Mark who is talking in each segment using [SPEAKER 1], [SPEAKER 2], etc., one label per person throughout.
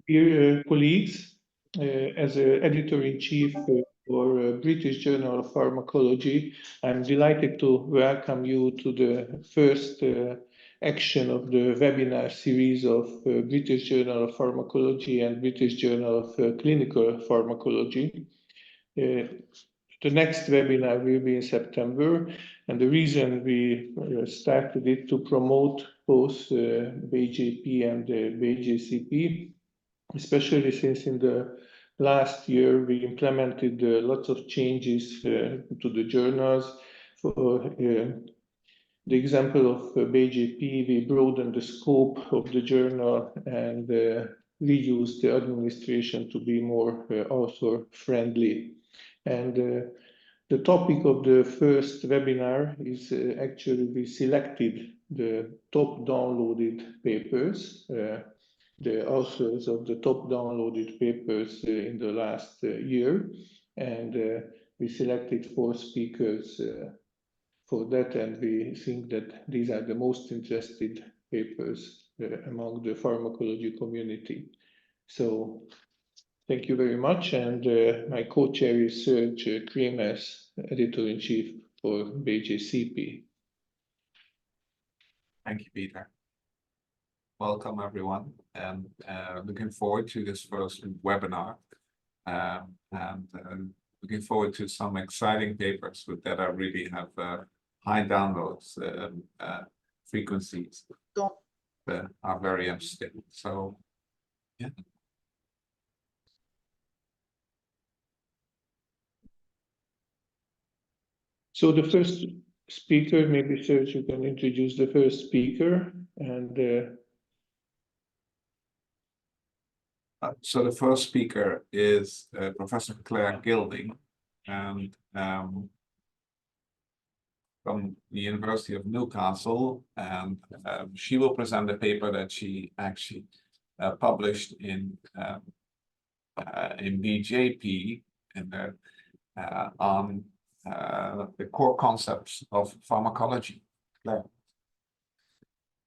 [SPEAKER 1] Dear colleagues, as editor-in-chief for British Journal of Pharmacology, I'm delighted to welcome you to the first action of the webinar series of British Journal of Pharmacology and British Journal of Clinical Pharmacology. The next webinar will be in September, and the reason we started it to promote both BJP and BJCP, especially since in the last year we implemented lots of changes to the journals. For the example of BJP, we broadened the scope of the journal and reduced the administration to be more author-friendly. And the topic of the first webinar is actually we selected the top downloaded papers, the authors of the top downloaded papers in the last year, and we selected 4 speakers for that, and we think that these are the most interested papers among the pharmacology community. So thank you very much, and my co-chair is Serge Cremers, editor-in-chief for BJCP.
[SPEAKER 2] Thank you, Peter. Welcome, everyone, and looking forward to this first webinar, and looking forward to some exciting papers that are really have high downloads frequencies that are very interesting. So, yeah.
[SPEAKER 1] So the first speaker, maybe Serge, you can introduce the first speaker, and
[SPEAKER 2] so the first speaker is Professor Clare Gilding, and from the University of Newcastle, and she will present a paper that she actually published in BJP on the core concepts of pharmacology. Claire.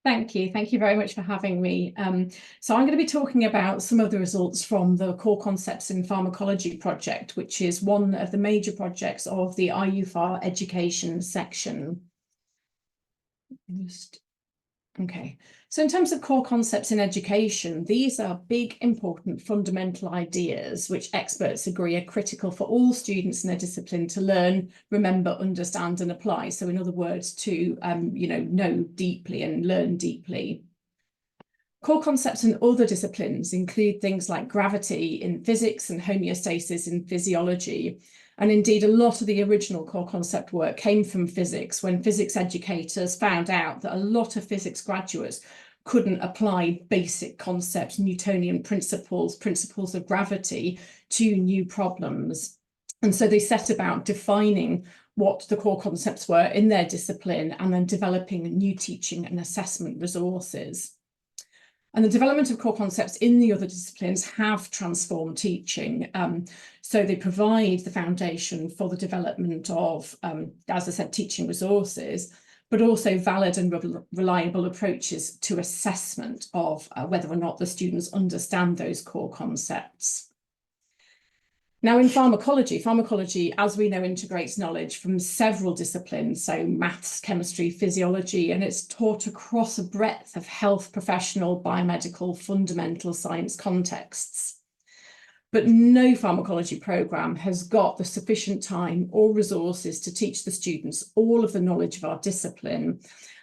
[SPEAKER 3] Thank you. Thank you very much for having me. So I'm going to be talking about some of the results from the Core Concepts in Pharmacology project, which is one of the major projects of the IUPhar education section. Okay, so in terms of core concepts in education, these are big, important, fundamental ideas which experts agree are critical for all students in their discipline to learn, remember, understand and apply. So in other words, to know deeply and learn deeply. Core concepts in other disciplines include things like gravity in physics and homeostasis in physiology. And indeed, a lot of the original core concept work came from physics, when physics educators found out that a lot of physics graduates couldn't apply basic concepts, Newtonian principles of gravity to new problems. And so they set about defining what the core concepts were in their discipline and then developing new teaching and assessment resources. And the development of core concepts in the other disciplines have transformed teaching. So they provide the foundation for the development of, as I said, teaching resources, but also valid and reliable approaches to assessment of whether or not the students understand those core concepts. Now, in pharmacology, as we know, integrates knowledge from several disciplines, so maths, chemistry, physiology, and it's taught across a breadth of health, professional, biomedical, fundamental science contexts. But no pharmacology programme has got the sufficient time or resources to teach the students all of the knowledge of our discipline.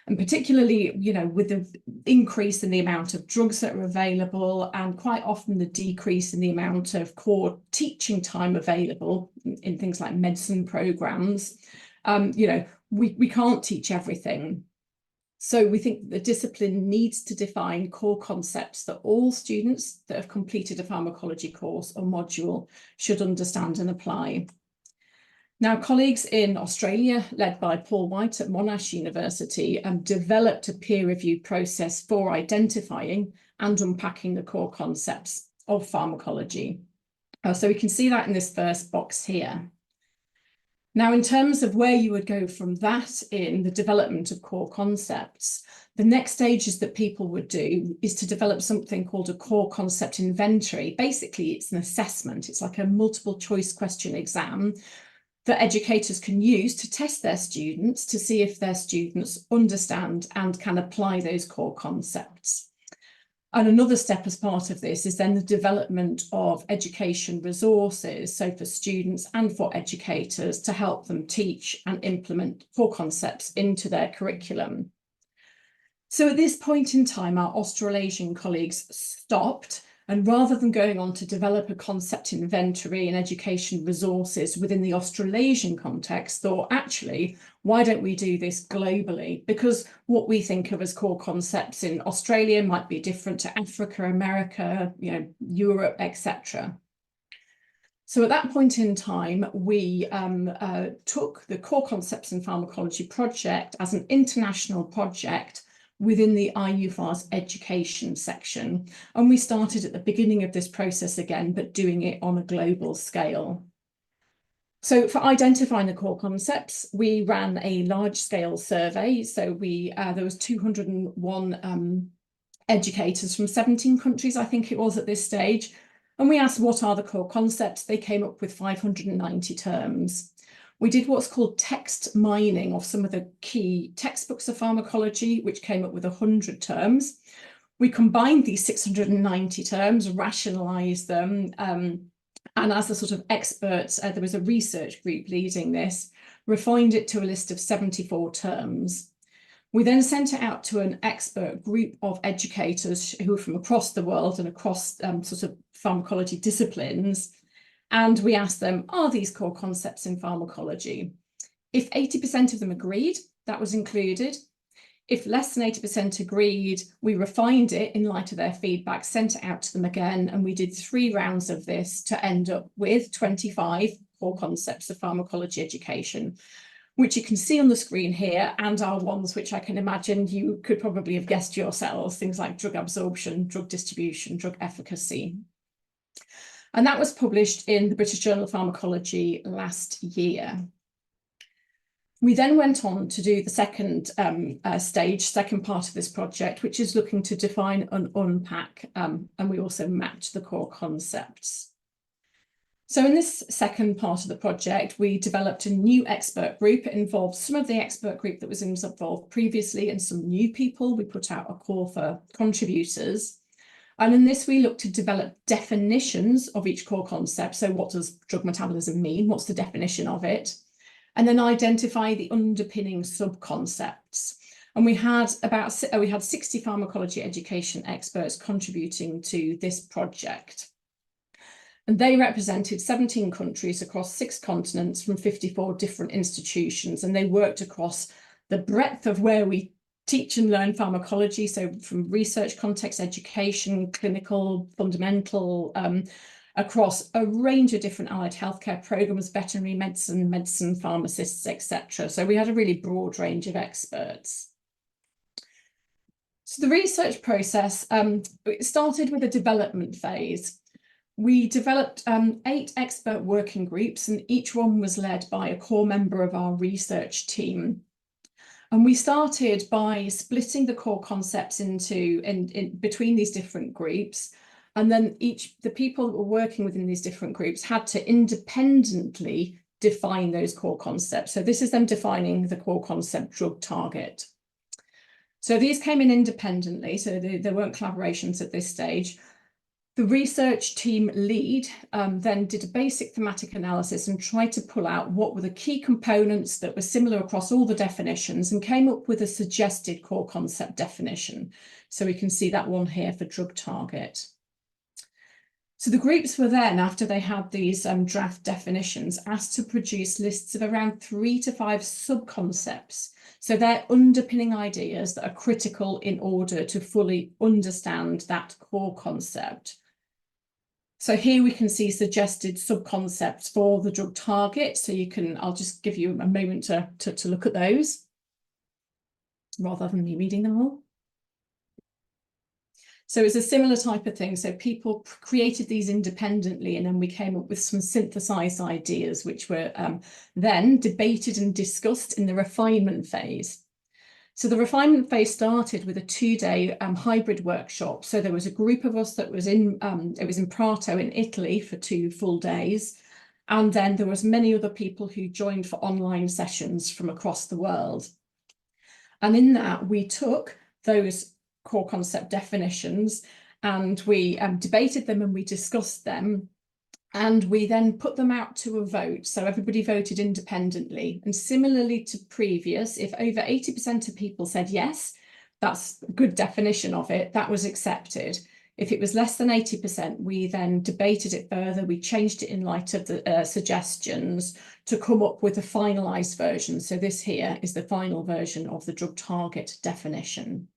[SPEAKER 3] And particularly, with the increase in the amount of drugs that are available and quite often the decrease in the amount of core teaching time available in things like medicine programmes, we can't teach everything. So we think the discipline needs to define core concepts that all students that have completed a pharmacology course or module should understand and apply. Now, colleagues in Australia, led by Paul White at Monash University, developed a peer-reviewed process for identifying and unpacking the core concepts of pharmacology. So we can see that in this first box here. Now, in terms of where you would go from that in the development of core concepts, the next stages that people would do is to develop something called a core concept inventory. Basically, it's an assessment. It's like a multiple choice question exam that educators can use to test their students to see if their students understand and can apply those core concepts. And another step as part of this is then the development of education resources, so for students and for educators to help them teach and implement core concepts into their curriculum. So at this point in time, our Australasian colleagues stopped, and rather than going on to develop a concept inventory and education resources within the Australasian context, thought, actually, why don't we do this globally? Because what we think of as core concepts in Australia might be different to Africa, America, Europe, etc. So at that point in time, we took the Core Concepts in Pharmacology project as an international project within the IUPhar's education section. And we started at the beginning of this process again, but doing it on a global scale. So for identifying the core concepts, we ran a large-scale survey. So there was 201 educators from 17 countries, I think it was at this stage. And we asked, what are the core concepts? They came up with 590 terms. We did what's called text mining of some of the key textbooks of pharmacology, which came up with 100 terms. We combined these 690 terms, rationalised them, and as a sort of experts, there was a research group leading this, refined it to a list of 74 terms. We then sent it out to an expert group of educators who were from across the world and across sort of pharmacology disciplines. And we asked them, are these core concepts in pharmacology? If 80% of them agreed, that was included. If less than 80% agreed, we refined it in light of their feedback, sent it out to them again, and we did 3 rounds of this to end up with 25 core concepts of pharmacology education, which you can see on the screen here, and are ones which I can imagine you could probably have guessed yourselves, things like drug absorption, drug distribution, drug efficacy. And that was published in the British Journal of Pharmacology last year. We then went on to do the second second part of this project, which is looking to define and unpack, and we also mapped the core concepts. So in this second part of the project, we developed a new expert group. It involved some of the expert group that was involved previously and some new people. We put out a call for contributors. And in this, we looked to develop definitions of each core concept. So what does drug metabolism mean? What's the definition of it? And then identify the underpinning sub-concepts. And we had 60 pharmacology education experts contributing to this project. And they represented 17 countries across 6 continents from 54 different institutions. And they worked across the breadth of where we teach and learn pharmacology, so from research context, education, clinical, fundamental, across a range of different allied healthcare programs, veterinary medicine, medicine pharmacists, etc. So we had a really broad range of experts. So the research process it started with a development phase. We developed 8 expert working groups, and each one was led by a core member of our research team. And we started by splitting the core concepts into between these different groups. And then the people that were working within these different groups had to independently define those core concepts. So this is them defining the core concept drug target. So these came in independently, so there weren't collaborations at this stage. The research team lead then did a basic thematic analysis and tried to pull out what were the key components that were similar across all the definitions, and came up with a suggested core concept definition. So we can see that one here for drug target. So the groups were then, after they had these draft definitions, asked to produce lists of around 3 to 5 sub-concepts. So they're underpinning ideas that are critical in order to fully understand that core concept. So here we can see suggested sub-concepts for the drug target. So I'll just give you a moment to look at those rather than me reading them all. So it's a similar type of thing. So people created these independently, and then we came up with some synthesized ideas, which were then debated and discussed in the refinement phase. So the refinement phase started with a 2-day hybrid workshop. So there was a group of us that was in, it was in Prato in Italy for 2 full days. And then there was many other people who joined for online sessions from across the world. And in that, we took those core concept definitions and we debated them and we discussed them. And we then put them out to a vote. So everybody voted independently. And similarly to previous, if over 80% of people said yes, that's a good definition of it, that was accepted. If it was less than 80%, we then debated it further. We changed it in light of the suggestions to come up with a finalised version. So this here is the final version of the drug target definition.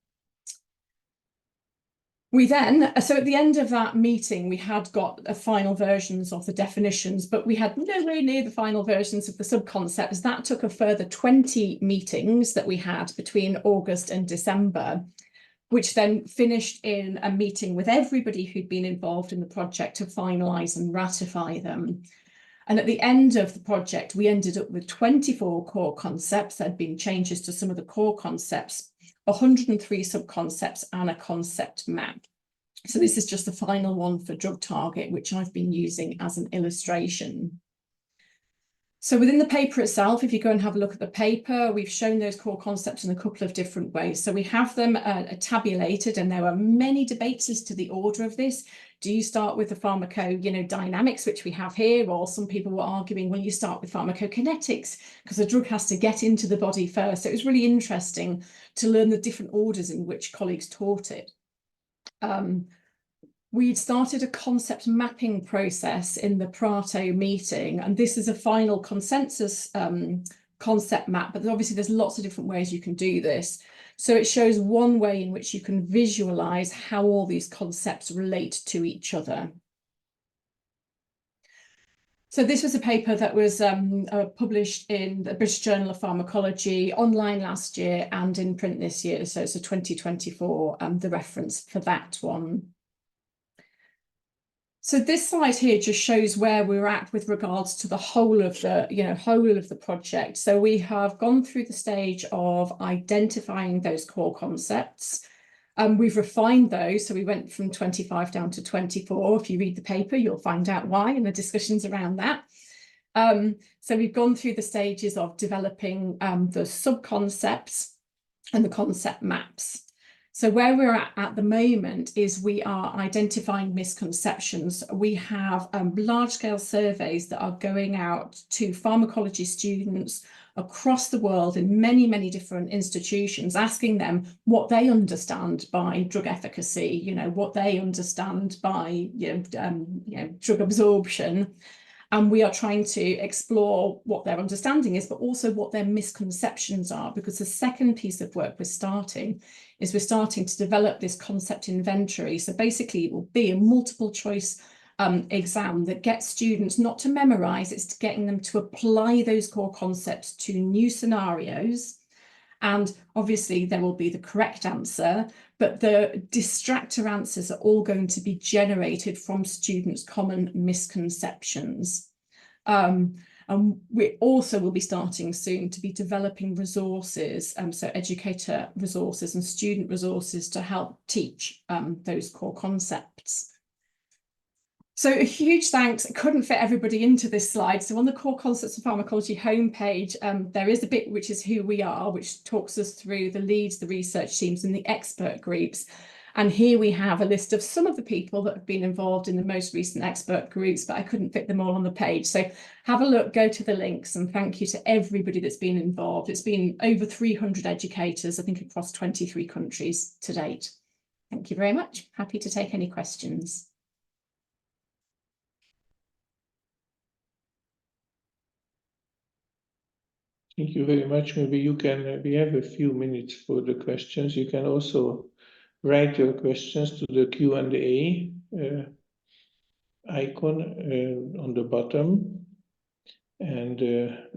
[SPEAKER 3] We then, so at the end of that meeting, we had got final versions of the definitions, but we had nowhere near the final versions of the sub-concepts. That took a further 20 meetings that we had between August and December, which then finished in a meeting with everybody who'd been involved in the project to finalise and ratify them. And at the end of the project, we ended up with 24 core concepts. There'd been changes to some of the core concepts, 103 sub-concepts and a concept map. So this is just the final one for drug target, which I've been using as an illustration. So within the paper itself, if you go and have a look at the paper, we've shown those core concepts in a couple of different ways. So we have them tabulated, and there are many debates as to the order of this. Do you start with the pharmacodynamics, which we have here, or some people were arguing, well, you start with pharmacokinetics because the drug has to get into the body first. So it was really interesting to learn the different orders in which colleagues taught it. We'd started a concept mapping process in the Prato meeting, and this is a final consensus concept map, but obviously there's lots of different ways you can do this. So it shows one way in which you can visualize how all these concepts relate to each other. So this was a paper that was published in the British Journal of Pharmacology online last year and in print this year. So it's a 2024, the reference for that one. So this slide here just shows where we're at with regards to the whole of the project. So we have gone through the stage of identifying those core concepts. We've refined those, so we went from 25 down to 24. If you read the paper, you'll find out why and the discussions around that. So we've gone through the stages of developing the sub-concepts and the concept maps. So where we're at the moment is we are identifying misconceptions. We have large-scale surveys that are going out to pharmacology students across the world in many, many different institutions, asking them what they understand by drug efficacy, what they understand by drug absorption. And we are trying to explore what their understanding is, but also what their misconceptions are, because the second piece of work we're starting to develop this concept inventory. So basically it will be a multiple choice exam that gets students not to memorize, it's getting them to apply those core concepts to new scenarios. And obviously there will be the correct answer, but the distractor answers are all going to be generated from students' common misconceptions. And we also will be starting soon to be developing resources, so educator resources and student resources to help teach those core concepts. So a huge thanks. I couldn't fit everybody into this slide. So on the Core Concepts of Pharmacology homepage, there is a bit which is who we are, which talks us through the leads, the research teams and the expert groups. And here we have a list of some of the people that have been involved in the most recent expert groups, but I couldn't fit them all on the page. So have a look, go to the links, and thank you to everybody that's been involved. It's been over 300 educators, I think, across 23 countries to date. Thank you very much. Happy to take any questions.
[SPEAKER 1] Thank you very much. Maybe you can, we have a few minutes for the questions. You can also write your questions to the Q&A icon on the bottom, and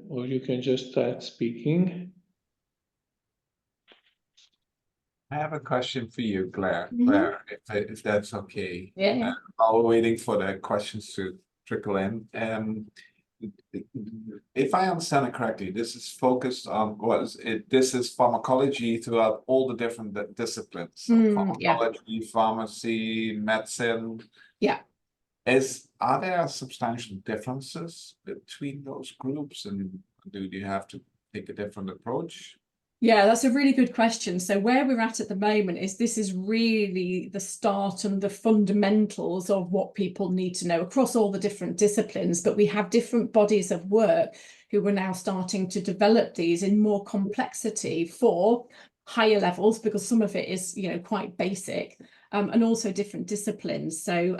[SPEAKER 1] or you can just start speaking.
[SPEAKER 2] I have a question for you, Claire.
[SPEAKER 3] Mhm.
[SPEAKER 2] Claire, if that's okay.
[SPEAKER 3] Yeah, yeah.
[SPEAKER 2] While waiting for the questions to trickle in. If I understand it correctly, this is focused on this is pharmacology throughout all the different disciplines. So
[SPEAKER 3] Yeah.
[SPEAKER 2] pharmacology, pharmacy, medicine.
[SPEAKER 3] Yeah.
[SPEAKER 2] Are there substantial differences between those groups, and do you have to take a different approach?
[SPEAKER 3] Yeah, that's a really good question. So where we're at the moment is this is really the start and the fundamentals of what people need to know across all the different disciplines, but we have different bodies of work who are now starting to develop these in more complexity for higher levels, because some of it is, you know, quite basic, and also different disciplines. So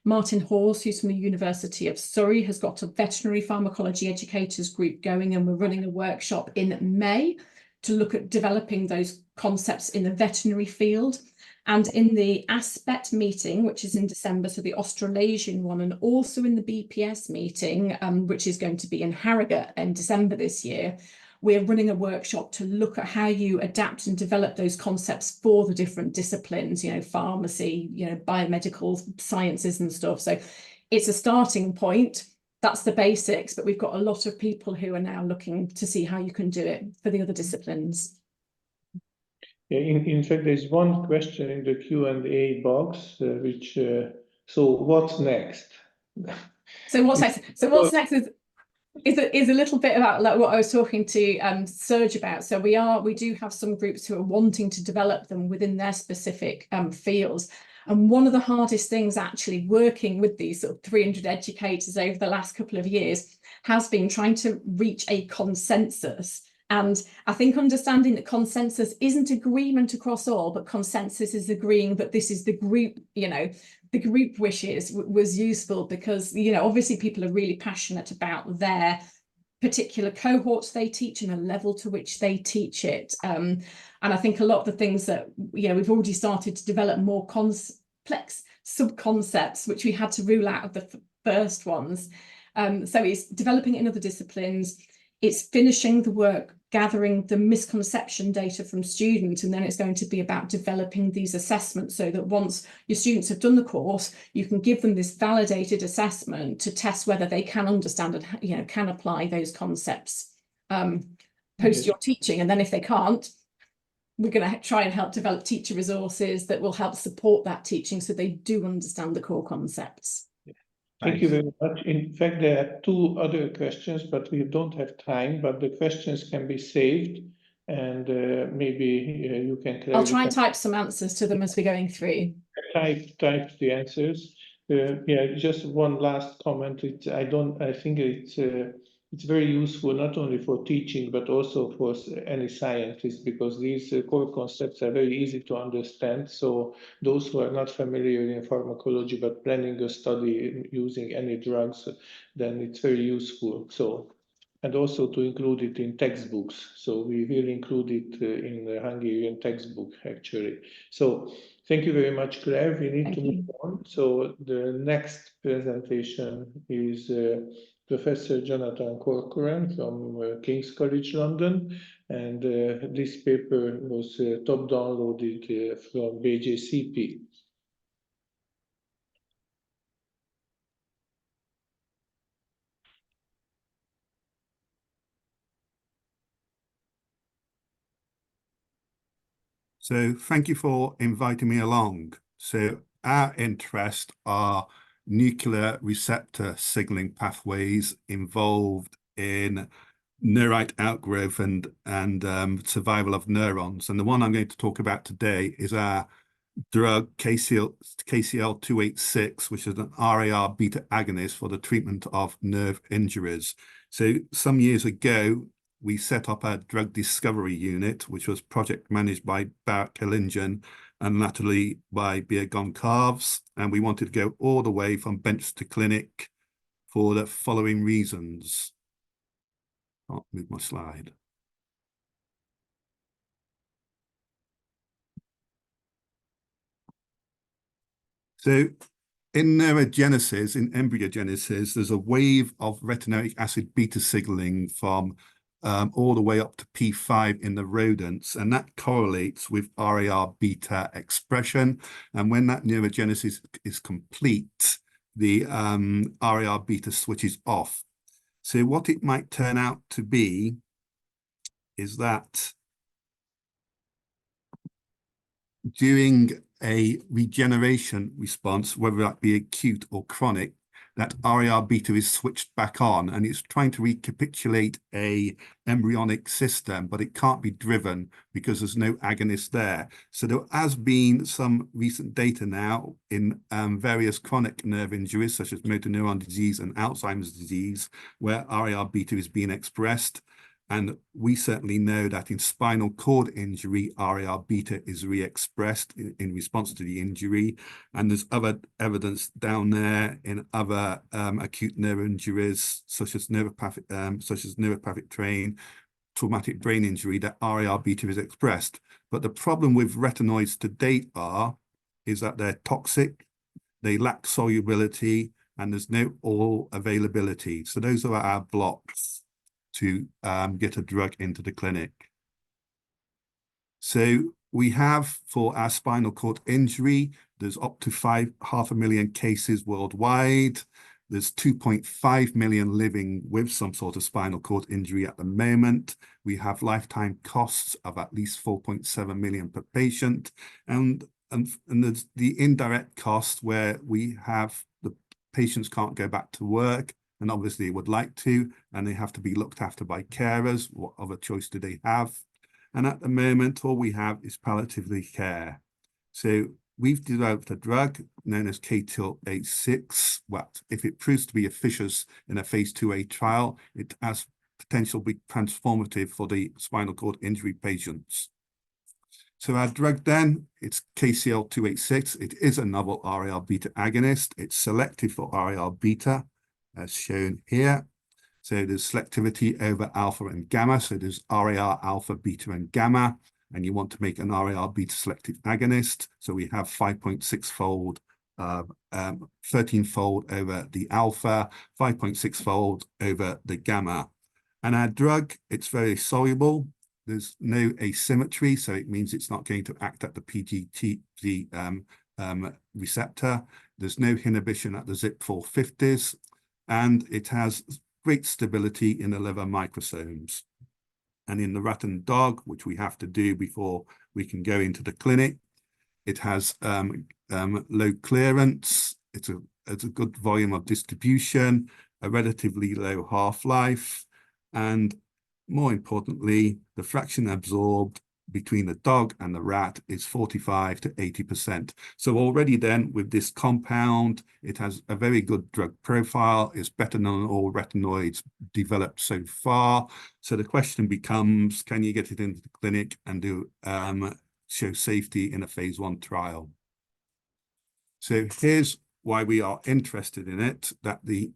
[SPEAKER 3] Martin Horse, who's from the University of Surrey, has got a veterinary pharmacology educators group going, and we're running a workshop in May to look at developing those concepts in the veterinary field. And in the ASPET meeting, which is in December, so the Australasian one, and also in the BPS meeting, which is going to be in Harrogate in December this year, we're running a workshop to look at how you adapt and develop those concepts for the different disciplines, you know, pharmacy, you know, biomedical sciences and stuff. So it's a starting point. That's the basics, but we've got a lot of people who are now looking to see how you can do it for the other disciplines.
[SPEAKER 1] Yeah, in fact, there's one question in the Q&A box, so what's next?
[SPEAKER 3] So what's next? So what's next is a little bit about like what I was talking to Serge about. So we do have some groups who are wanting to develop them within their specific fields. And one of the hardest things actually working with these sort of 300 educators over the last couple of years has been trying to reach a consensus. And I think understanding that consensus isn't agreement across all, but consensus is agreeing that this is the group, you know, the group wishes was useful, because, you know, obviously people are really passionate about their particular cohorts they teach and a level to which they teach it. And I think a lot of the things that, you know, we've already started to develop more complex sub-concepts, which we had to rule out of the first ones. So it's developing it in other disciplines. It's finishing the work, gathering the misconception data from students, and then it's going to be about developing these assessments so that once your students have done the course, you can give them this validated assessment to test whether they can understand and, you know, can apply those concepts post your teaching. And then if they can't, we're going to try and help develop teacher resources that will help support that teaching so they do understand the core concepts.
[SPEAKER 1] Thank you very much. In fact, there are two other questions, but we don't have time, but the questions can be saved, and maybe you can clarify.
[SPEAKER 3] I'll try and type some answers to them as we're going through.
[SPEAKER 1] Type the answers. Yeah, just one last comment. I think it's very useful not only for teaching but also for any scientist, because these core concepts are very easy to understand. So those who are not familiar in pharmacology but planning a study using any drugs, then it's very useful. So, and also to include it in textbooks. So we will include it in the Hungarian textbook actually. So thank you very much, Claire. We need to move on. So the next presentation is Professor Jonathan Corcoran from King's College London, and this paper was top downloaded from BJCP.
[SPEAKER 4] So thank you for inviting me along. So our interests are nuclear receptor signaling pathways involved in neurite outgrowth and survival of neurons. And the one I'm going to talk about today is our drug KCL286, which is an RAR beta agonist for the treatment of nerve injuries. So some years ago, we set up a drug discovery unit, which was project managed by Barrett Kellingen and latterly by Birgon Carves. And we wanted to go all the way from bench to clinic for the following reasons. I'll move my slide. So in neurogenesis, in embryogenesis, there's a wave of retinoic acid beta signaling from all the way up to P5 in the rodents, and that correlates with RAR beta expression. And when that neurogenesis is complete, the RAR beta switches off. So what it might turn out to be is that during a regeneration response, whether that be acute or chronic, that RAR beta is switched back on, and it's trying to recapitulate a embryonic system, but it can't be driven because there's no agonist there. So there has been some recent data now in various chronic nerve injuries, such as motor neuron disease and Alzheimer's disease, where RAR beta is being expressed. And we certainly know that in spinal cord injury, RAR beta is re-expressed in response to the injury. And there's other evidence down there in other acute nerve injuries, such as neuropathic train, traumatic brain injury, that RAR beta is expressed. But the problem with retinoids to date is that they're toxic, they lack solubility, and there's no oral availability. So those are our blocks to get a drug into the clinic. So we have, for our spinal cord injury, there's up to 500,000 cases worldwide. There's 2.5 million living with some sort of spinal cord injury at the moment. We have lifetime costs of at least 4.7 million per patient. And there's the indirect cost where we have the patients can't go back to work, and obviously would like to, and they have to be looked after by carers. What other choice do they have? And at the moment, all we have is palliative care. So we've developed a drug known as KTIL86. Well, if it proves to be efficacious in a phase 2A trial, it has potential to be transformative for the spinal cord injury patients. So our drug then, it's KCL286. It is a novel RAR beta agonist. It's selective for RAR beta, as shown here. So there's selectivity over alpha and gamma. So there's RAR alpha, beta, and gamma. And you want to make an RAR beta selective agonist. So we have 5.6-fold, 13-fold over the alpha, 5.6-fold over the gamma. And our drug, it's very soluble. There's no asymmetry, so it means it's not going to act at the PGT receptor. There's no inhibition at the ZIP450s. And it has great stability in the liver microsomes. And in the rat and dog, which we have to do before we can go into the clinic, it has low clearance, it's a good volume of distribution, a relatively low half-life, and more importantly, the fraction absorbed between the dog and the rat is 45 to 80%. So already then with this compound, it has a very good drug profile. It's better than all retinoids developed so far. So the question becomes, can you get it into the clinic and do show safety in a phase 1 trial? So here's why we are interested in it, that the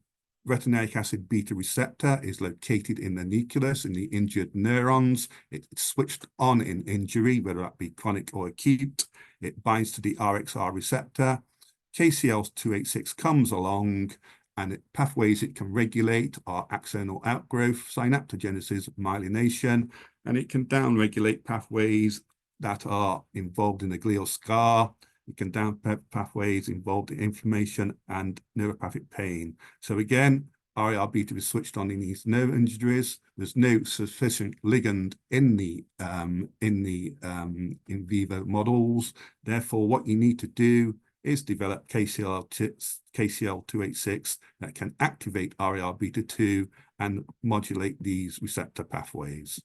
[SPEAKER 4] retinoic acid beta receptor is located in the nucleus, in the injured neurons. It's switched on in injury, whether that be chronic or acute. It binds to the RXR receptor. KCL286 comes along, and the pathways it can regulate are axonal outgrowth, synaptogenesis, myelination, and it can downregulate pathways that are involved in the glial scar. It can down pathways involved in inflammation and neuropathic pain. So again, RAR beta is switched on in these nerve injuries. There's no sufficient ligand in the in vivo models. Therefore, what you need to do is develop KCL286 that can activate RAR beta 2 and modulate these receptor pathways.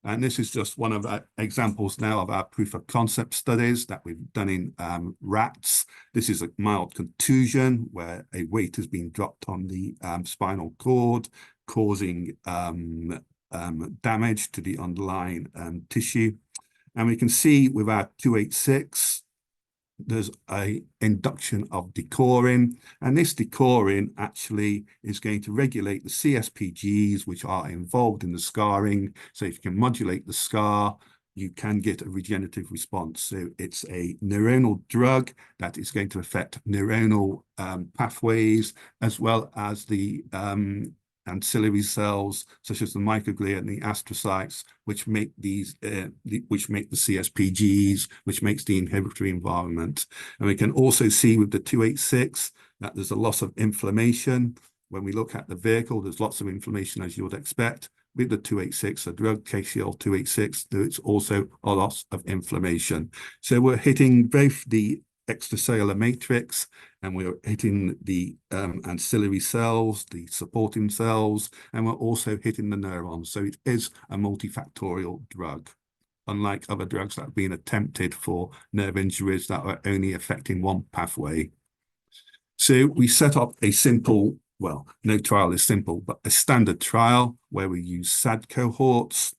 [SPEAKER 4] And this is just one of our examples now of our proof of concept studies that we've done in rats. This is a mild contusion where a weight has been dropped on the spinal cord, causing damage to the underlying tissue. And we can see with our 286, there's a induction of decorin, and this decorin actually is going to regulate the CSPGs, which are involved in the scarring. So if you can modulate the scar, you can get a regenerative response. So it's a neuronal drug that is going to affect neuronal pathways, as well as the ancillary cells, such as the microglia and the astrocytes, which make these, which make the CSPGs, which makes the inhibitory environment. And we can also see with the 286 that there's a loss of inflammation. When we look at the vehicle, there's lots of inflammation, as you would expect. With the 286, a drug KCL286, there's also a loss of inflammation. So we're hitting both the extracellular matrix, and we're hitting the ancillary cells, the supporting cells, and we're also hitting the neurons. So it is a multifactorial drug, unlike other drugs that have been attempted for nerve injuries that are only affecting one pathway. So we set up a simple, well, no trial is simple, but a standard trial where we use SAD cohorts,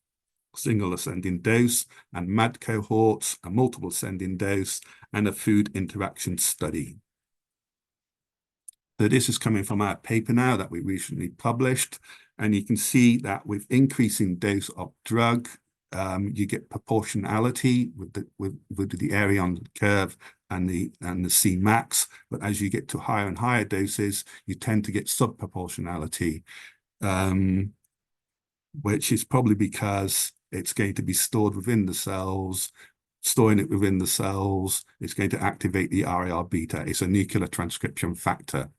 [SPEAKER 4] single ascending dose, and MAD cohorts, a multiple ascending dose, and a food interaction study. So this is coming from our paper now that we recently published, and you can see that with increasing dose of drug, you get proportionality with the area on the curve and the Cmax, but as you get to higher and higher doses, you tend to get subproportionality, which is probably because it's going to be stored within the cells. Storing it within the cells is going to activate the RAR beta. It's a nuclear transcription factor.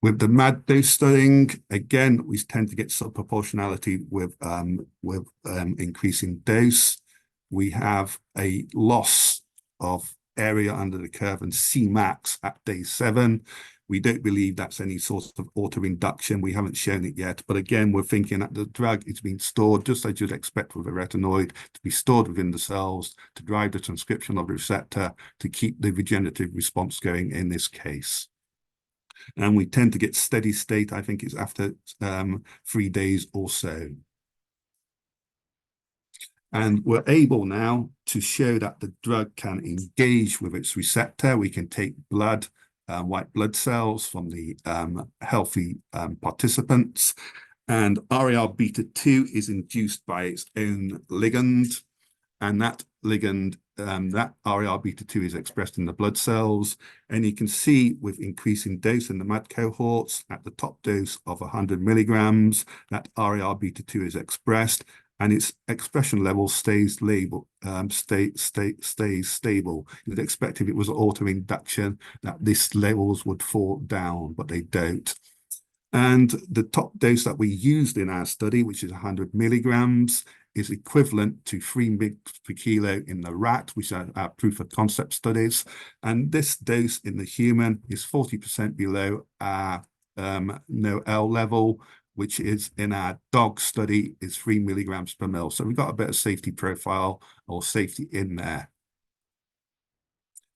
[SPEAKER 4] With the MAD dose studying, again, we tend to get subproportionality with increasing dose. We have a loss of area under the curve and Cmax at day 7. We don't believe that's any sort of auto-induction. We haven't shown it yet. But again, we're thinking that the drug is being stored, just as you'd expect with a retinoid, to be stored within the cells, to drive the transcription of the receptor, to keep the regenerative response going in this case. And we tend to get steady state, I think it's after 3 days or so. And we're able now to show that the drug can engage with its receptor. We can take blood, white blood cells from the healthy participants, and RAR beta 2 is induced by its own ligand, and that ligand, that RAR beta 2 is expressed in the blood cells. And you can see with increasing dose in the MAD cohorts at the top dose of 100 milligrams, that RAR beta 2 is expressed, and its expression level stays stays stable. You'd expect if it was auto-induction that these levels would fall down, but they don't. And the top dose that we used in our study, which is 100 milligrams, is equivalent to 3 mg per kilo in the rat, which are our proof of concept studies. And this dose in the human is 40% below our NOEL level, which is in our dog study is 3 milligrams per mil. So we've got a better safety profile or safety in there.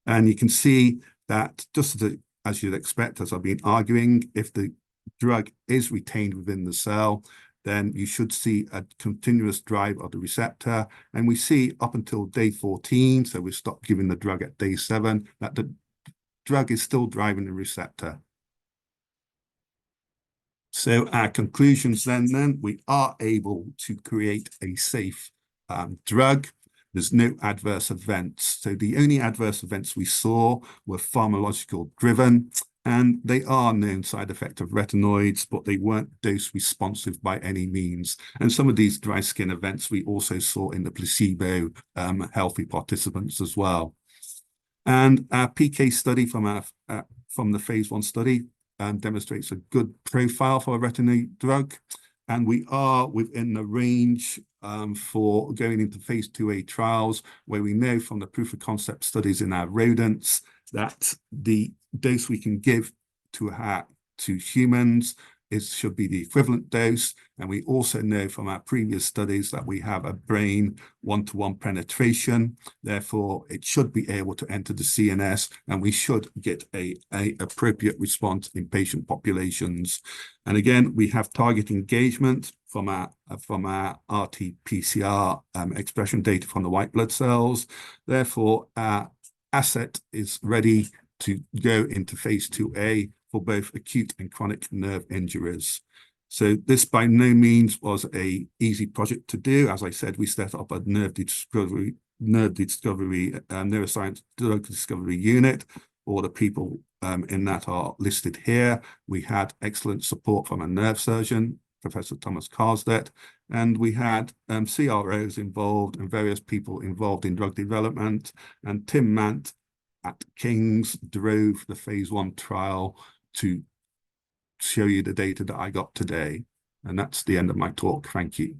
[SPEAKER 4] And you can see that just as you'd expect, as I've been arguing, if the drug is retained within the cell, then you should see a continuous drive of the receptor. And we see up until day 14, so we stop giving the drug at day 7, that the drug is still driving the receptor. So our conclusions then we are able to create a safe drug. There's no adverse events. So the only adverse events we saw were pharmacological driven, and they are known side effect of retinoids, but they weren't dose responsive by any means. And some of these dry skin events we also saw in the placebo healthy participants as well. And our PK study from the phase 1 study demonstrates a good profile for a retinoid drug, and we are within the range for going into phase 2A trials, where we know from the proof of concept studies in our rodents that the dose we can give to humans should be the equivalent dose. And we also know from our previous studies that we have a brain 1-to-1 penetration. Therefore, it should be able to enter the CNS, and we should get a appropriate response in patient populations. And again, we have target engagement from our RT-PCR expression data from the white blood cells. Therefore, our asset is ready to go into phase 2A for both acute and chronic nerve injuries. So this by no means was an easy project to do. As I said, we set up a neuroscience drug discovery unit. All the people in that are listed here. We had excellent support from a nerve surgeon, Professor Thomas Karsdet, and we had CROs involved and various people involved in drug development. And Tim Mant at King's drove the phase 1 trial to show you the data that I got today. And that's the end of my talk. Thank you.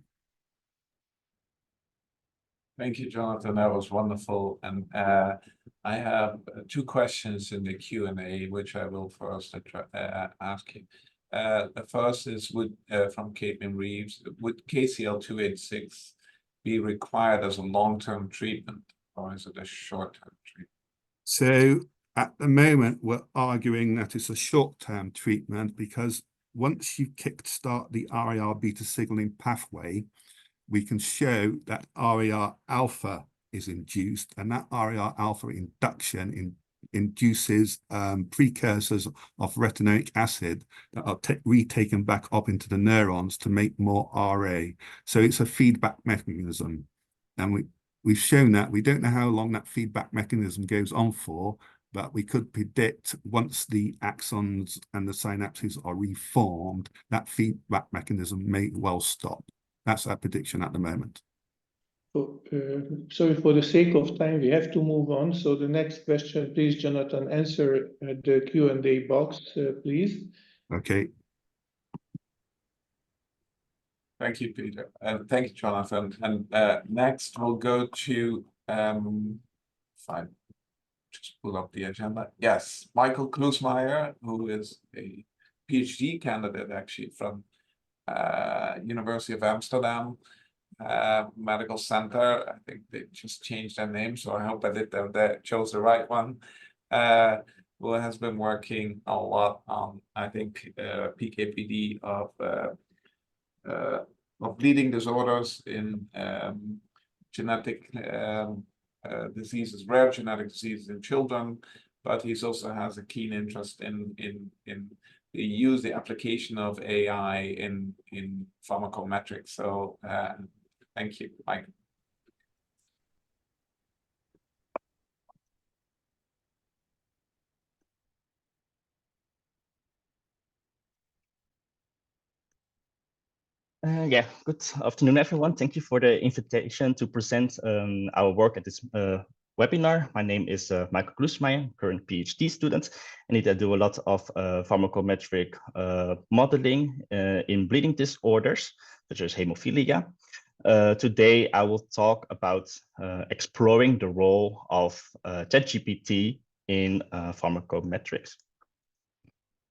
[SPEAKER 2] Thank you, Jonathan. That was wonderful. And I have 2 questions in the Q&A, which I will first ask you. The first is from Caitlin Reeves. Would KCL-286 be required as a long-term treatment, or is it a short-term treatment?
[SPEAKER 4] So at the moment, we're arguing that it's a short-term treatment because once you kickstart the RAR beta signaling pathway, we can show that RAR alpha is induced, and that RAR alpha induction induces precursors of retinoic acid that are retaken back up into the neurons to make more RA. So it's a feedback mechanism, and we've shown that. We don't know how long that feedback mechanism goes on for, but we could predict once the axons and the synapses are reformed, that feedback mechanism may well stop. That's our prediction at the moment.
[SPEAKER 1] So, sorry, for the sake of time, we have to move on. So the next question, please, Jonathan, answer the Q&A box, please.
[SPEAKER 4] Okay.
[SPEAKER 2] Thank you, Peter. And thank you, Jonathan. And next we'll go to, fine, just pull up the agenda. Yes, Michael Cloesmeijer, who is a PhD candidate actually from University of Amsterdam Medical Center. I think they just changed their name, so I hope they chose the right one. Who has been working a lot on, I think, PKPD of bleeding disorders in genetic diseases, rare genetic diseases in children, but he also has a keen interest in the application of AI in pharmacometrics. So thank you, Mike.
[SPEAKER 5] Yeah, good afternoon, everyone. Thank you for the invitation to present our work at this webinar. My name is Michael Cloesmeijer, current PhD student, and I do a lot of pharmacometric modeling in bleeding disorders, such as hemophilia. Today, I will talk about exploring the role of ChatGPT in pharmacometrics.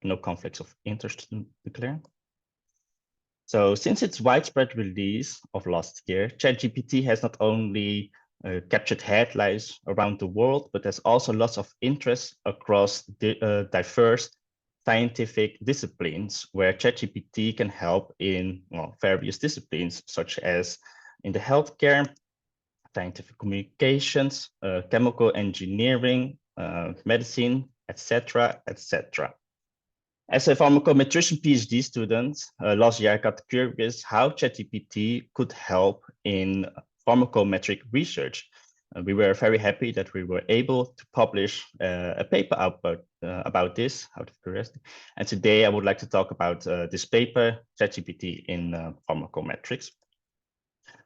[SPEAKER 5] No conflicts of interest to declare. So since its widespread release of last year, ChatGPT has not only captured headlines around the world, but there's also lots of interest across the diverse scientific disciplines where ChatGPT can help in various disciplines, such as in the healthcare, scientific communications, chemical engineering, medicine, etc., etc. As a pharmacometrician PhD student, last year I got curious how ChatGPT could help in pharmacometric research. We were very happy that we were able to publish a paper about this, out of curiosity. And today I would like to talk about this paper, ChatGPT in pharmacometrics.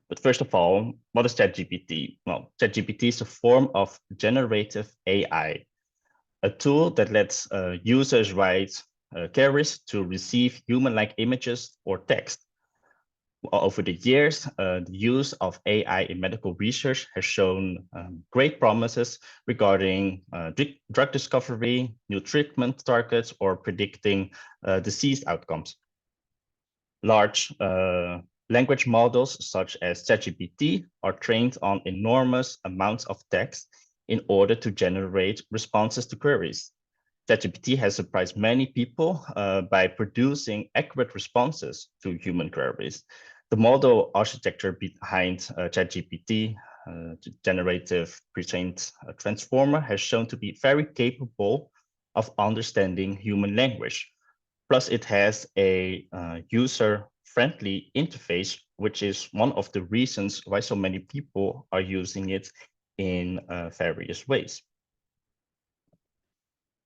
[SPEAKER 5] But first of all, what is ChatGPT? Well, ChatGPT is a form of generative AI, a tool that lets users write queries to receive human-like images or text. Over the years, the use of AI in medical research has shown great promises regarding drug discovery, new treatment targets, or predicting disease outcomes. Large language models such as ChatGPT are trained on enormous amounts of text in order to generate responses to queries. ChatGPT has surprised many people by producing accurate responses to human queries. The model architecture behind ChatGPT, the generative pre-trained transformer, has shown to be very capable of understanding human language. Plus, it has a user-friendly interface, which is one of the reasons why so many people are using it in various ways.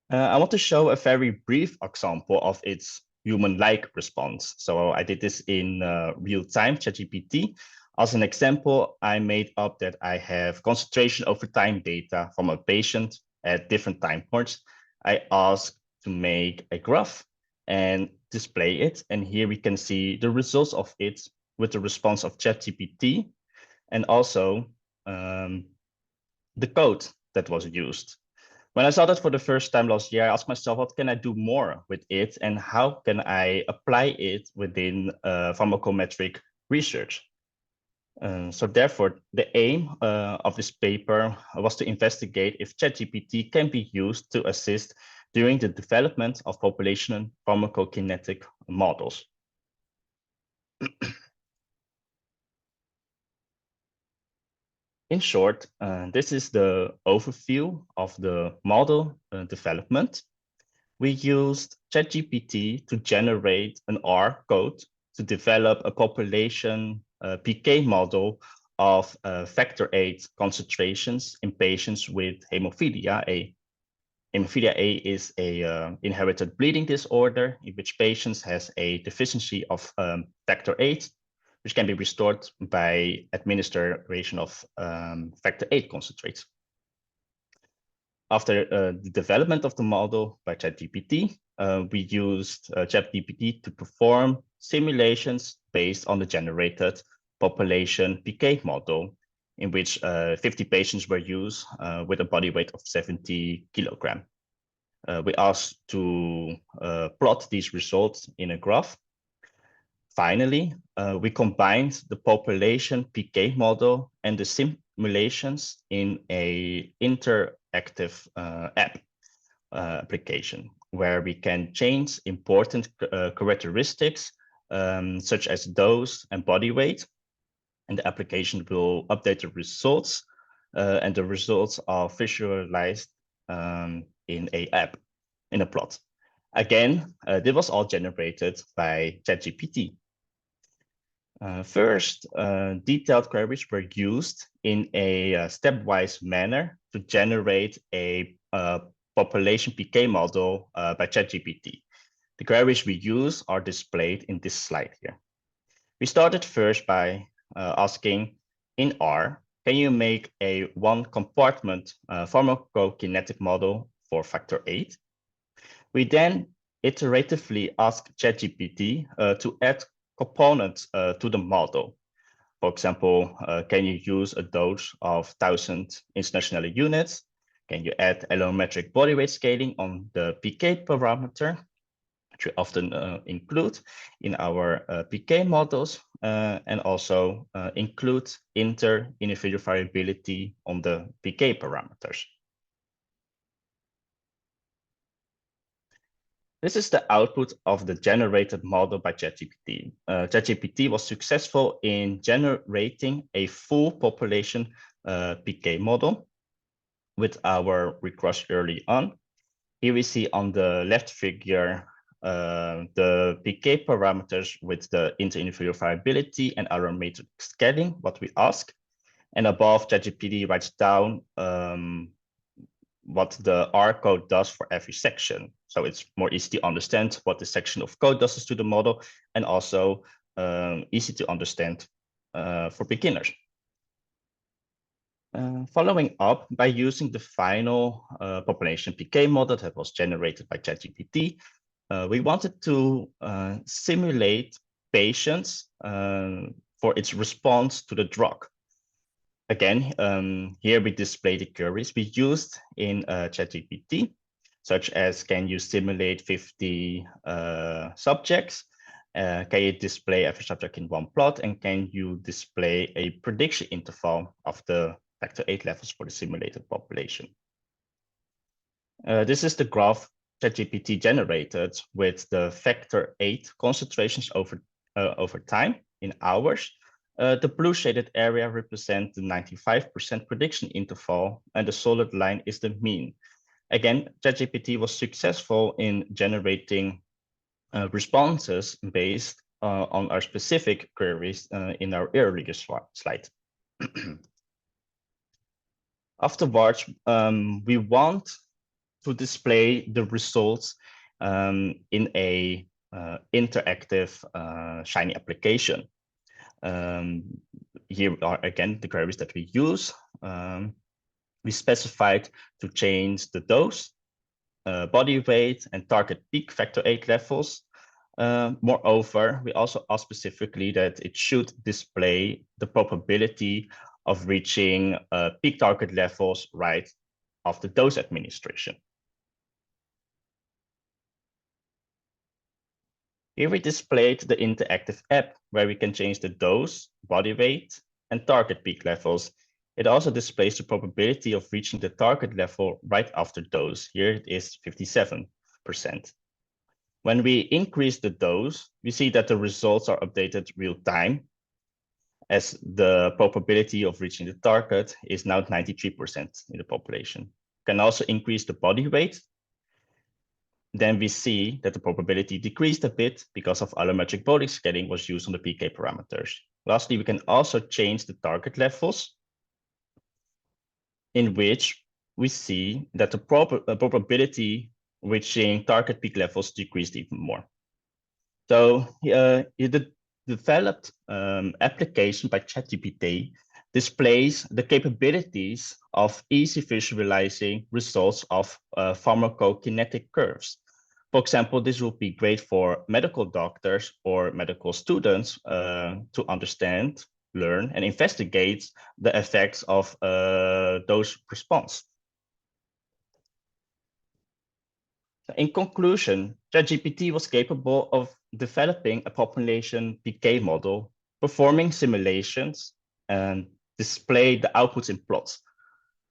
[SPEAKER 5] I want to show a very brief example of its human-like response. So I did this in real time, ChatGPT. As an example, I made up that I have concentration over time data from a patient at different time points. I asked to make a graph and display it. And here we can see the results of it with the response of ChatGPT and also the code that was used. When I saw that for the first time last year, I asked myself, what can I do more with it and how can I apply it within pharmacometric research? So therefore, the aim of this paper was to investigate if ChatGPT can be used to assist during the development of population pharmacokinetic models. In short, this is the overview of the model development. We used ChatGPT to generate an R code to develop a population PK model of factor VIII concentrations in patients with hemophilia A. Hemophilia A is a inherited bleeding disorder in which patients has a deficiency of factor VIII, which can be restored by administration of factor VIII concentrates. After the development of the model by ChatGPT, we used ChatGPT to perform simulations based on the generated population PK model, in which 50 patients were used with a body weight of 70 kilograms. We asked to plot these results in a graph. Finally, we combined the population PK model and the simulations in an interactive app application, where we can change important characteristics such as dose and body weight. And the application will update the results, and the results are visualized in an app, in a plot. Again, this was all generated by ChatGPT. First, detailed queries were used in a stepwise manner to generate a population PK model by ChatGPT. The queries we use are displayed in this slide here. We started first by asking, in R, can you make a one-compartment pharmacokinetic model for factor VIII? We then iteratively asked ChatGPT to add components to the model. For example, can you use a dose of 1,000 international units? Can you add allometric body weight scaling on the PK parameter, which we often include in our PK models, and also include inter-individual variability on the PK parameters. This is the output of the generated model by ChatGPT. ChatGPT was successful in generating a full population PK model with our request early on. Here we see on the left figure the PK parameters with the inter-individual variability and allometric scaling, what we ask. And above, ChatGPT writes down what the R code does for every section. So it's more easy to understand what the section of code does to the model, and also easy to understand for beginners. Following up by using the final population PK model that was generated by ChatGPT, we wanted to simulate patients for its response to the drug. Again, here we display the queries we used in ChatGPT, such as, can you simulate 50 subjects? Can you display every subject in one plot? And can you display a prediction interval of the factor VIII levels for the simulated population? This is the graph ChatGPT generated with the factor VIII concentrations over time in hours. The blue shaded area represents the 95% prediction interval, and the solid line is the mean. Again, ChatGPT was successful in generating responses based on our specific queries in our earlier slide. Afterwards, we want to display the results in a interactive Shiny application. Here are again the queries that we use. We specified to change the dose, body weight, and target peak factor VIII levels. Moreover, we also asked specifically that it should display the probability of reaching peak target levels right after dose administration. Here we displayed the interactive app where we can change the dose, body weight, and target peak levels. It also displays the probability of reaching the target level right after dose. Here it is 57%. When we increase the dose, we see that the results are updated real time, as the probability of reaching the target is now 93% in the population. We can also increase the body weight. Then we see that the probability decreased a bit because of allometric body scaling was used on the PK parameters. Lastly, we can also change the target levels, in which we see that the probability reaching target peak levels decreased even more. So the developed application by ChatGPT displays the capabilities of easy visualizing results of pharmacokinetic curves. For example, this will be great for medical doctors or medical students to understand, learn, and investigate the effects of dose response. In conclusion, ChatGPT was capable of developing a population PK model, performing simulations, and display the outputs in plots.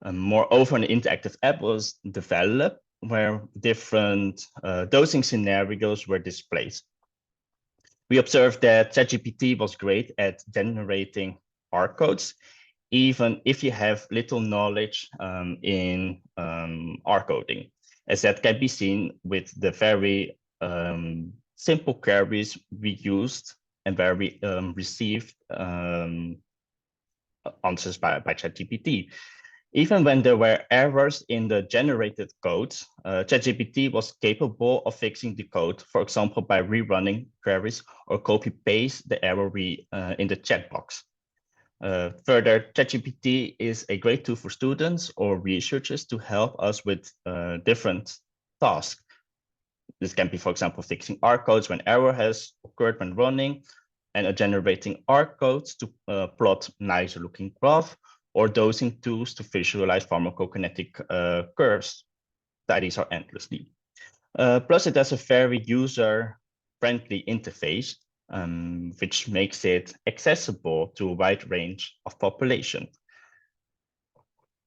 [SPEAKER 5] Moreover, an interactive app was developed where different dosing scenarios were displayed. We observed that ChatGPT was great at generating R codes, even if you have little knowledge in R coding, as that can be seen with the very simple queries we used and where we received answers by ChatGPT. Even when there were errors in the generated code, ChatGPT was capable of fixing the code, for example, by rerunning queries or copy-paste the error in the chat box. Further, ChatGPT is a great tool for students or researchers to help us with different tasks. This can be, for example, fixing R codes when error has occurred when running, and generating R codes to plot nicer looking graph, or dosing tools to visualize pharmacokinetic curves. Studies are endlessly. Plus, it has a very user-friendly interface, which makes it accessible to a wide range of population.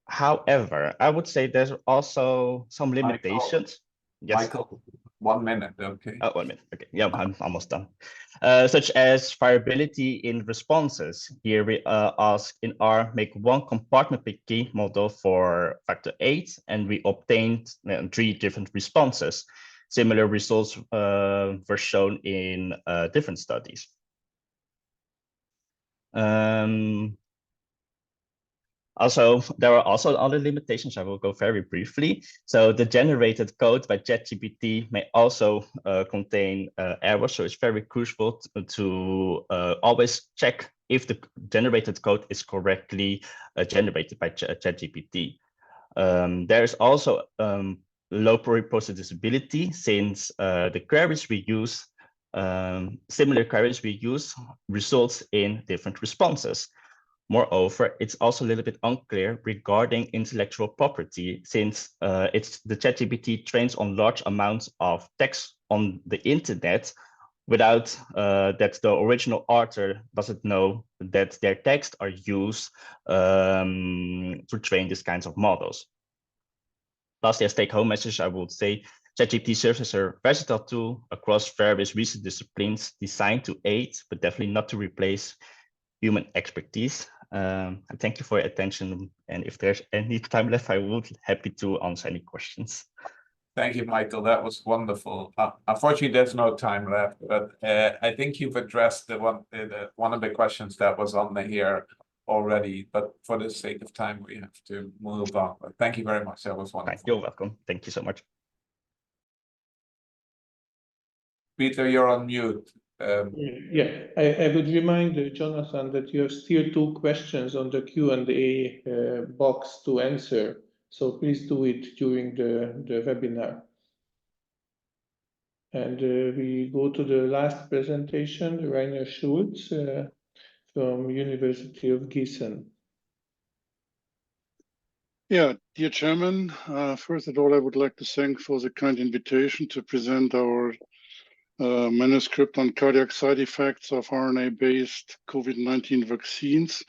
[SPEAKER 5] However, I would say there's also some limitations. Yes.
[SPEAKER 2] Michael, 1 minute, okay.
[SPEAKER 5] 1 minute, okay, yeah, I'm almost done. Such as variability in responses. Here we ask in R, make one compartment PK model for factor VIII, and we obtained 3 different responses. Similar results were shown in different studies. Also, there are also other limitations. I will go very briefly. So the generated code by ChatGPT may also contain errors. So it's very crucial to always check if the generated code is correctly generated by ChatGPT. There is also low reproducibility, since the queries we use, similar queries we use, results in different responses. Moreover, it's also a little bit unclear regarding intellectual property, since the ChatGPT trains on large amounts of text on the internet without that the original author doesn't know that their texts are used to train these kinds of models. Lastly, as take-home message, I would say ChatGPT serves as a versatile tool across various research disciplines, designed to aid, but definitely not to replace, human expertise. Thank you for your attention. And if there's any time left, I would be happy to answer any questions.
[SPEAKER 2] Thank you, Michael. That was wonderful. Unfortunately, there's no time left, but I think you've addressed one of the questions that was on here already, but for the sake of time, we have to move on. But thank you very much. That was wonderful.
[SPEAKER 5] You're welcome. Thank you so much.
[SPEAKER 2] Peter, you're on mute.
[SPEAKER 1] Yeah, I would remind Jonathan that you have still 2 questions on the Q&A box to answer. So please do it during the webinar. And we go to the last presentation, Rainer Schulz from University of Giessen.
[SPEAKER 6] Yeah, dear Chairman, first of all, I would like to thank for the kind invitation to present our manuscript on cardiac side effects of RNA-based COVID-19 vaccines.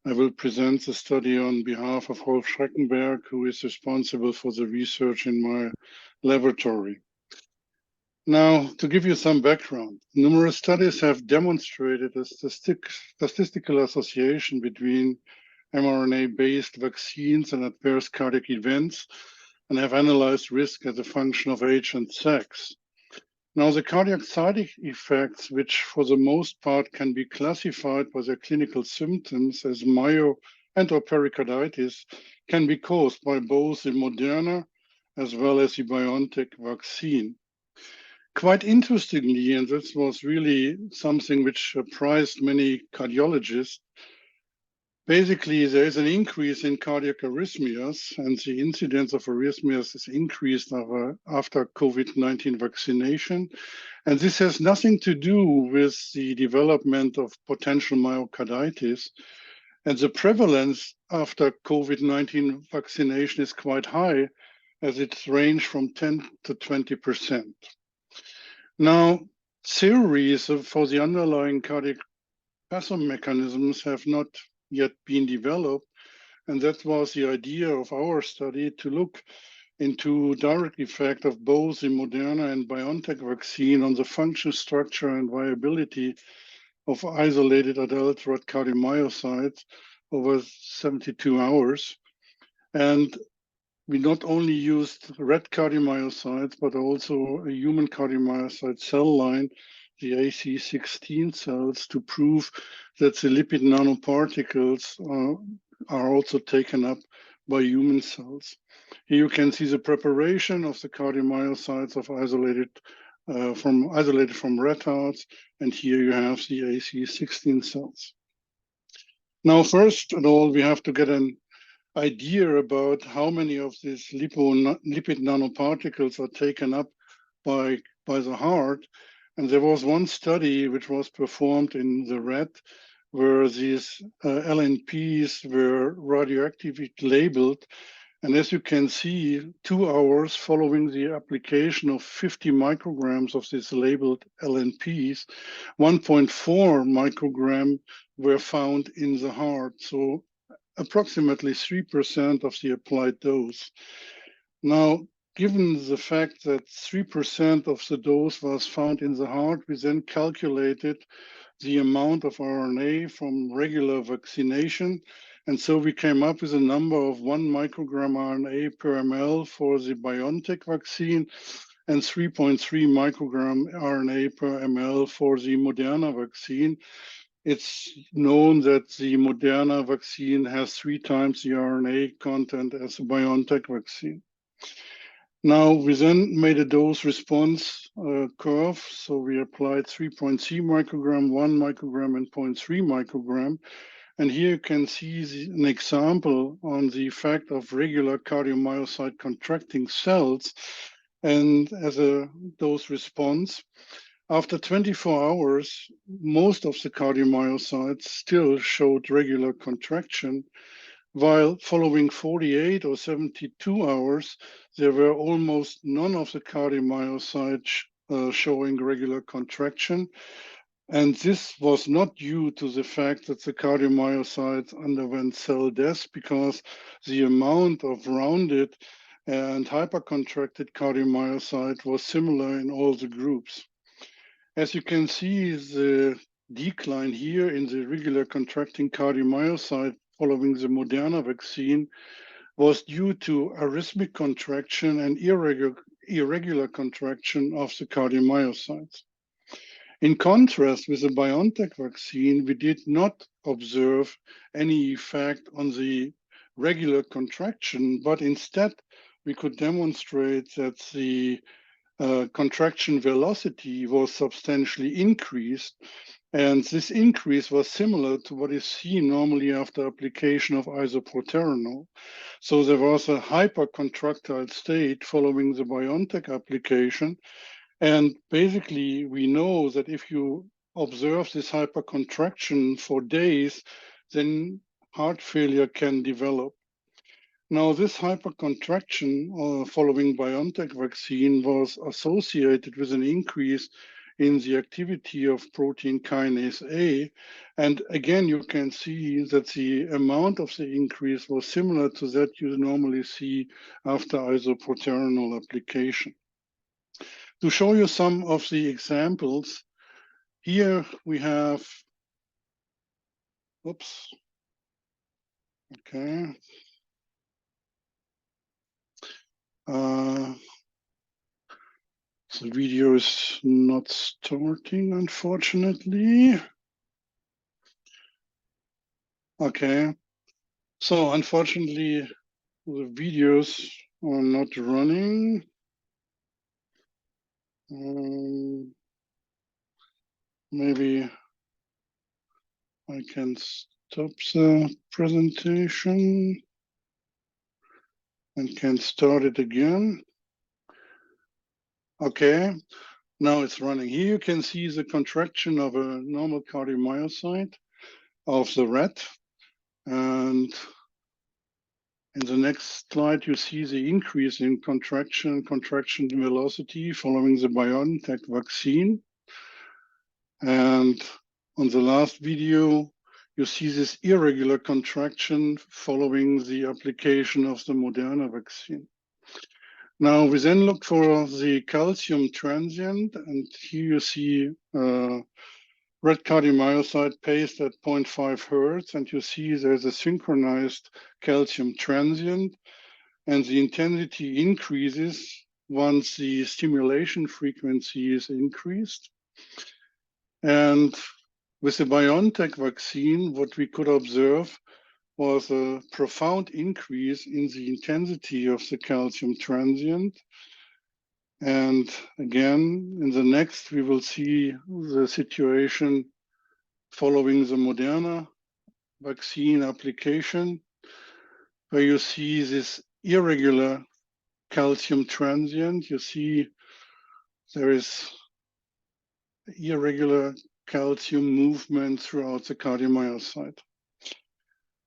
[SPEAKER 6] I will present the study on behalf of Rolf Schreckenberg, who is responsible for the research in my laboratory. Now, to give you some background, numerous studies have demonstrated a statistical association between mRNA-based vaccines and adverse cardiac events, and have analyzed risk as a function of age and sex. Now, the cardiac side effects, which for the most part can be classified by their clinical symptoms as myo and or pericarditis, can be caused by both the Moderna as well as the BioNTech vaccine. Quite interestingly, and this was really something which surprised many cardiologists, basically there is an increase in cardiac arrhythmias, and the incidence of arrhythmias is increased after COVID-19 vaccination. And this has nothing to do with the development of potential myocarditis. And the prevalence after COVID-19 vaccination is quite high, as it's ranged from 10 to 20%. Now, theories for the underlying cardiac pathomechanisms have not yet been developed, and that was the idea of our study, to look into direct effect of both the Moderna and BioNTech vaccine on the function, structure, and viability of isolated adult red cardiomyocytes over 72 hours. And we not only used red cardiomyocytes, but also a human cardiomyocyte cell line, the AC16 cells, to prove that the lipid nanoparticles are also taken up by human cells. Here you can see the preparation of the cardiomyocytes of isolated from rat hearts, and here you have the AC16 cells. Now, first of all, we have to get an idea about how many of these lipid nanoparticles are taken up by the heart. And there was one study which was performed in the rat where these LNPs were radioactively labeled. And as you can see, 2 hours following the application of 50 micrograms of these labeled LNPs, 1.4 microgram were found in the heart. So approximately 3% of the applied dose. Now, given the fact that 3% of the dose was found in the heart, we then calculated the amount of RNA from regular vaccination. And so we came up with a number of 1 microgram RNA per ml for the BioNTech vaccine and 3.3 microgram RNA per ml for the Moderna vaccine. It's known that the Moderna vaccine has 3 times the RNA content as the BioNTech vaccine. Now, we then made a dose response curve. So we applied 3.3 microgram, 1 microgram, and 0.3 microgram. And here you can see an example on the effect of regular cardiomyocyte contracting cells. And as a dose response, after 24 hours, most of the cardiomyocytes still showed regular contraction, while following 48 or 72 hours, there were almost none of the cardiomyocytes showing regular contraction. And this was not due to the fact that the cardiomyocytes underwent cell death, because the amount of rounded and hypercontracted cardiomyocyte was similar in all the groups. As you can see, the decline here in the regular contracting cardiomyocyte following the Moderna vaccine was due to arrhythmic contraction and irregular contraction of the cardiomyocytes. In contrast with the BioNTech vaccine, we did not observe any effect on the regular contraction, but instead we could demonstrate that the contraction velocity was substantially increased. And this increase was similar to what is seen normally after application of isoproterenol. So there was a hypercontractile state following the BioNTech application. And basically, we know that if you observe this hypercontraction for days, then heart failure can develop. Now, this hypercontraction following BioNTech vaccine was associated with an increase in the activity of protein kinase A. And again, you can see that the amount of the increase was similar to that you normally see after isoproterenol application. To show you some of the examples, here we have, oops, okay. The video is not starting, unfortunately. Okay, so unfortunately, the videos are not running. Maybe I can stop the presentation and can start it again. Okay, now it's running. Here you can see the contraction of a normal cardiomyocyte of the rat. And in the next slide, you see the increase in contraction velocity following the BioNTech vaccine. And on the last video, you see this irregular contraction following the application of the Moderna vaccine. Now, we then look for the calcium transient, and here you see red cardiomyocyte paced at 0.5 Hertz, and you see there's a synchronized calcium transient, and the intensity increases once the stimulation frequency is increased. And with the BioNTech vaccine, what we could observe was a profound increase in the intensity of the calcium transient. And again, in the next, we will see the situation following the Moderna vaccine application, where you see this irregular calcium transient. You see there is irregular calcium movement throughout the cardiomyocyte.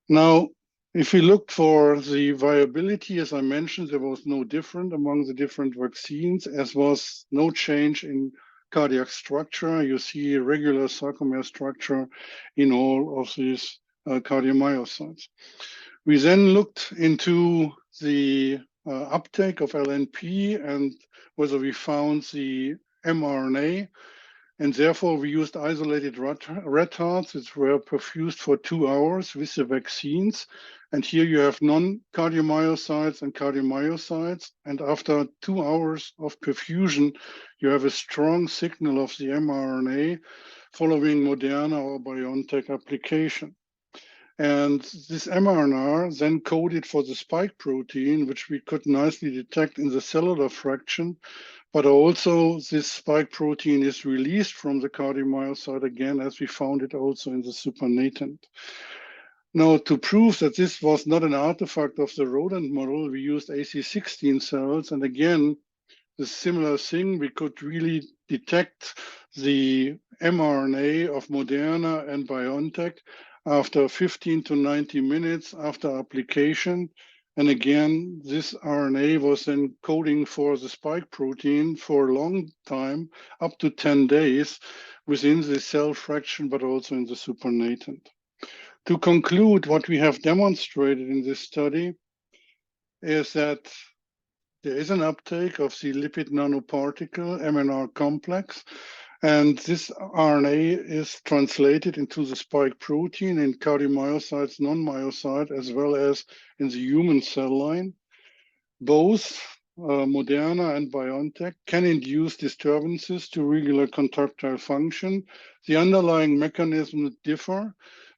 [SPEAKER 6] Now, if we look for the viability, as I mentioned, there was no difference among the different vaccines, as was no change in cardiac structure. You see regular sarcomere structure in all of these cardiomyocytes. We then looked into the uptake of LNP and whether we found the mRNA. And therefore, we used isolated rat hearts, which were perfused for 2 hours with the vaccines. And here you have non-cardiomyocytes and cardiomyocytes. And after 2 hours of perfusion, you have a strong signal of the mRNA following Moderna or BioNTech application. And this mRNA then coded for the spike protein, which we could nicely detect in the cellular fraction. But also this spike protein is released from the cardiomyocyte again, as we found it also in the supernatant. Now, to prove that this was not an artifact of the rodent model, we used AC16 cells. And again, the similar thing, we could really detect the mRNA of Moderna and BioNTech after 15 to 90 minutes after application. And again, this RNA was then coding for the spike protein for a long time, up to 10 days within the cell fraction, but also in the supernatant. To conclude, what we have demonstrated in this study is that there is an uptake of the lipid nanoparticle MNR complex, and this RNA is translated into the spike protein in cardiomyocytes, non-myocyte, as well as in the human cell line. Both Moderna and BioNTech can induce disturbances to regular contractile function. The underlying mechanisms differ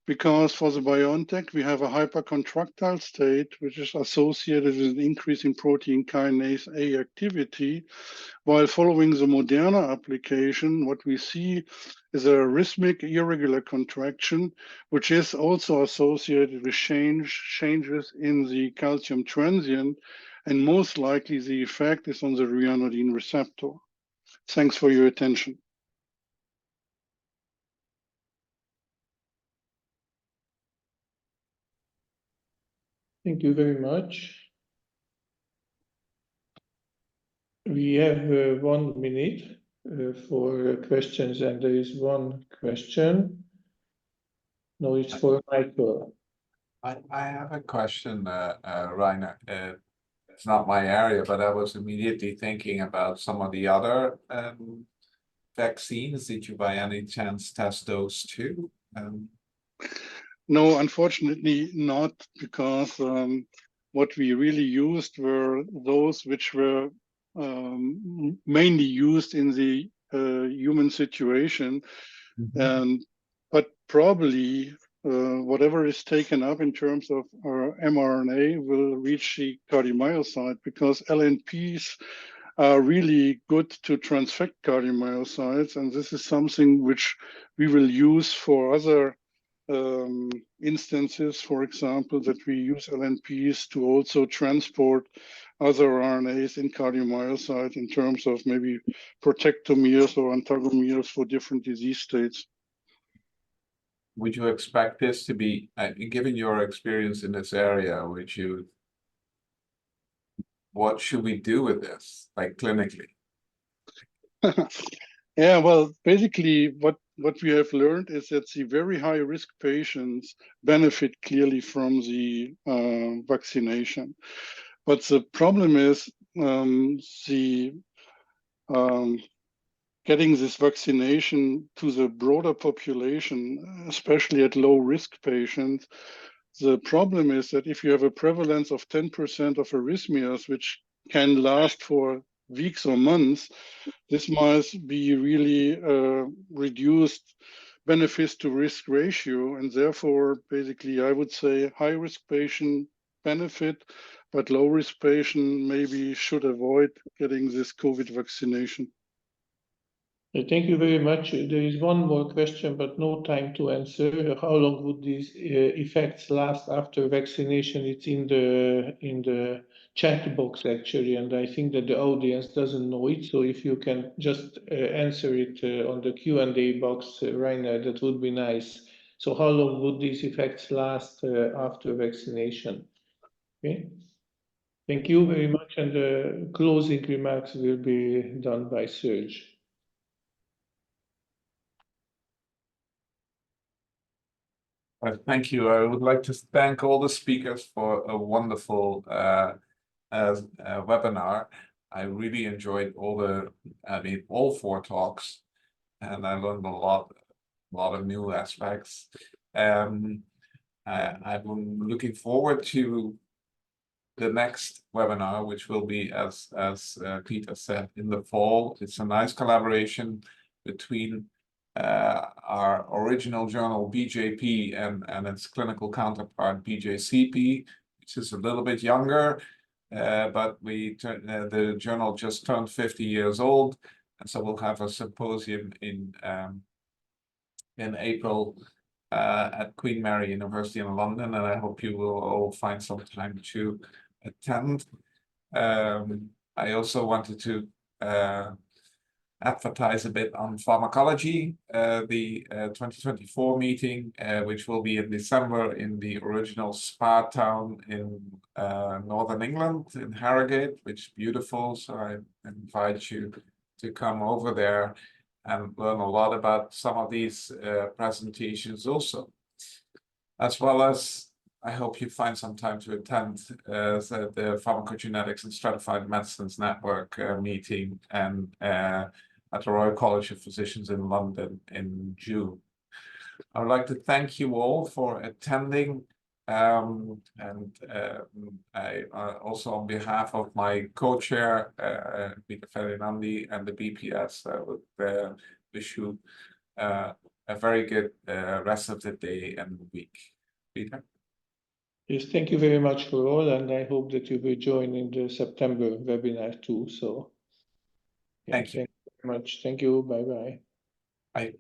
[SPEAKER 6] because for the BioNTech, we have a hypercontractile state, which is associated with an increase in protein kinase A activity, while following the Moderna application, what we see is a rhythmic irregular contraction, which is also associated with changes in the calcium transient, and most likely the effect is on the ryanodine receptor. Thanks for your attention.
[SPEAKER 1] Thank you very much. We have 1 minute for questions, and there is one question. No, it's for Michael.
[SPEAKER 2] I have a question, Rainer. It's not my area, but I was immediately thinking about some of the other vaccines. Did you by any chance test those too?
[SPEAKER 6] No, unfortunately not, because what we really used were those which were mainly used in the human situation. But probably whatever is taken up in terms of mRNA will reach the cardiomyocyte, because LNPs are really good to transfect cardiomyocytes, and this is something which we will use for other instances, for example, that we use LNPs to also transport other RNAs in cardiomyocyte in terms of maybe protectomeres or antagomeres for different disease states.
[SPEAKER 2] Would you expect this to be, given your experience in this area, what should we do with this, like clinically?
[SPEAKER 6] Yeah, well, basically what we have learned is that the very high risk patients benefit clearly from the vaccination. But the problem is getting this vaccination to the broader population, especially at low risk patients. The problem is that if you have a prevalence of 10% of arrhythmias, which can last for weeks or months, this must be really reduced benefits to risk ratio. And therefore, basically, I would say high risk patient benefit, but low risk patient maybe should avoid getting this COVID vaccination.
[SPEAKER 1] Thank you very much. There is one more question, but no time to answer. How long would these effects last after vaccination? It's in the chat box actually, and I think that the audience doesn't know it. So if you can just answer it on the Q&A box, Rainer, that would be nice. So how long would these effects last after vaccination? Okay. Thank you very much, and the closing remarks will be done by Serge.
[SPEAKER 2] Thank you. I would like to thank all the speakers for a wonderful webinar. I really enjoyed all 4 talks, and I learned a lot of new aspects. I'm looking forward to the next webinar, which will be, as Péter said, in the fall. It's a nice collaboration between our original journal BJP and its clinical counterpart BJCP, which is a little bit younger, but the journal just turned 50 years old, and so we'll have a symposium in April at Queen Mary University in London, and I hope you will all find some time to attend. I also wanted to advertise a bit on Pharmacology, the 2024 meeting, which will be in December in the original spa town in Northern England, in Harrogate, which is beautiful. So I invite you to come over there and learn a lot about some of these presentations also. As well as, I hope you find some time to attend the Pharmacogenetics and Stratified Medicines Network meeting and at the Royal College of Physicians in London in June. I would like to thank you all for attending I also, on behalf of my co-chair, Peter Ferdinandy, and the BPS, would wish you a very good rest of the day and week. Peter?
[SPEAKER 1] Yes, thank you very much for all, and I hope that you will join in the September webinar too. So, yeah,
[SPEAKER 2] Thank you
[SPEAKER 1] very much. Thank you. Bye-bye.
[SPEAKER 2] Bye.